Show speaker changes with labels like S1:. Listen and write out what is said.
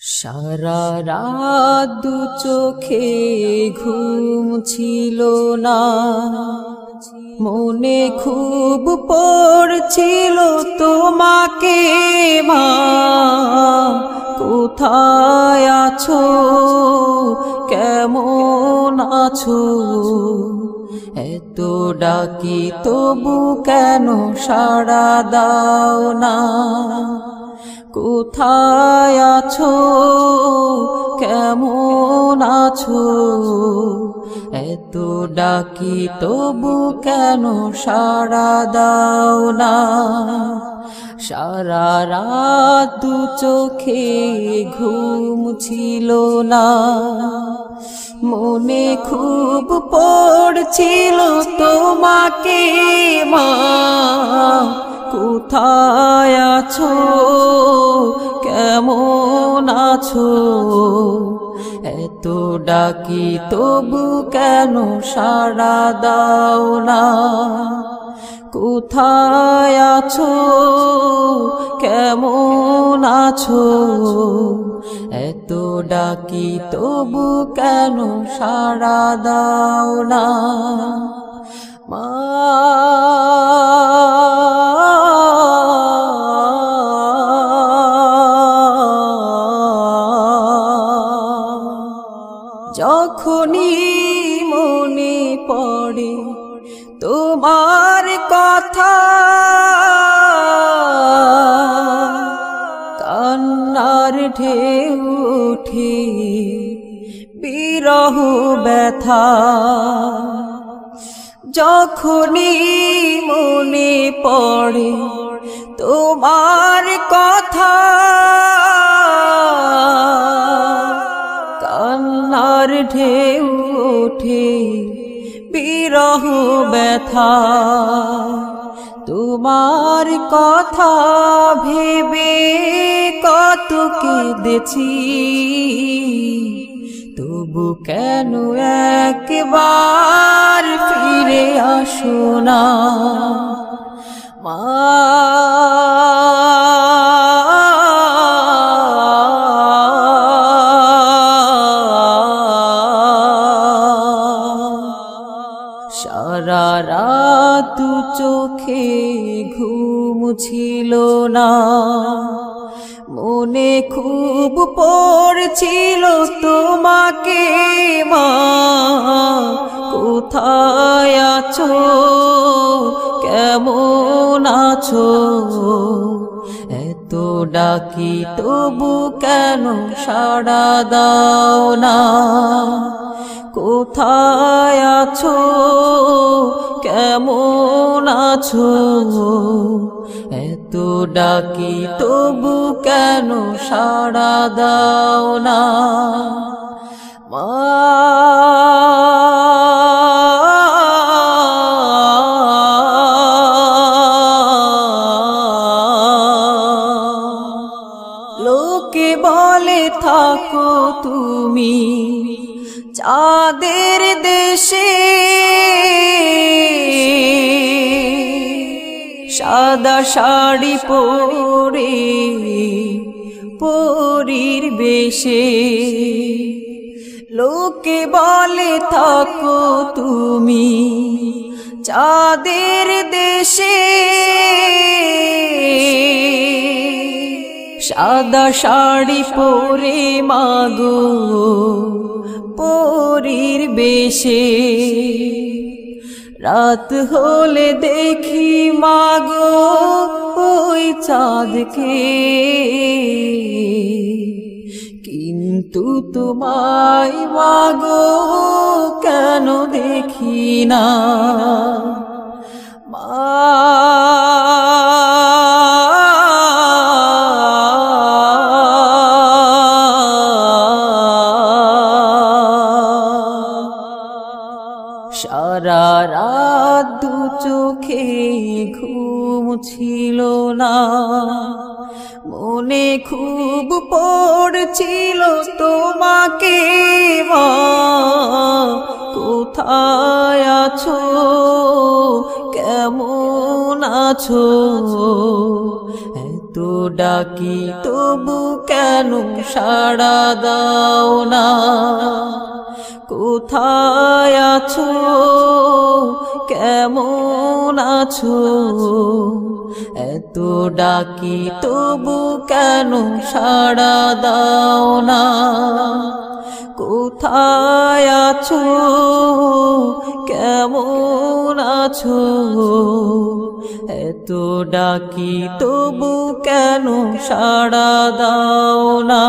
S1: সারা রাত দু চোখে ঘুম ছিল না, মনে খুব পড়ছিল তোমাকে মা। কোথায় আছো, কেমন আছো? এত ডাকি তবু কেন সাড়া দাও না? কোথায় আছো, কেমন আছো? এত ডাকি তবু কেন সাড়া দাও না? সারা রাত দু চোখে ঘুম ছিল না, মনে খুব পড়ছিল তোমাকে মা। কোথায় আছো, কেমন আছো? এত ডাকি তবু কেন সাড়া দাও না? কোথায় আছো, কেমন আছো? এত ডাকি তবু কেন সাড়া দাও না মা? যখনই মনে পড়ে তোমার কথা, কান্নার ঢেউ ওঠে বিরহ ব্যথা। যখনই মনে পড়ে তোমার কথা, কান্নার ঢেউ ওঠে বিরহ ব্যথা। তোমার কথা ভেবে কত কেঁদেছি, তবু কেন একবার ফিরে আসো না মা? সারা রাত চোখে ঘুম ছিল না, মনে খুব পড়ছিল তোমাকে মা। কোথায় আছো, কেমন আছো? এত ডাকি তবু কেন সাড়া দাও না? কোথায় আছো, কেমন আছো? এত ডাকি তবু কেন সাড়া দাও না মা? লোকে বলে থাকো তুমি চাঁদের দেশে, সাদা শাড়ি পরে পরীর বেশে। লোকে বলে থাকো তুমি চাঁদের দেশে, সাদা শাড়ি পরে মাগো পরীর বেশে। রাত হলে দেখি মাগো ওই চাঁদকে, কিন্তু তোমায় মাগো কেন দেখি না মা? সারা রাত দু চোখে ঘুম ছিল না, মনে খুব পড়ছিল তোমাকে মা। কোথায় আছো, কেমন আছো? এত ডাকি তবু কেন সাড়া দাও না? কোথায় আছো, কেমন আছো? এত ডাকি তবু কেন সাড়া দাও না? কোথায় আছো, কেমন আছো? এত ডাকি তবু কেন সাড়া দাও না?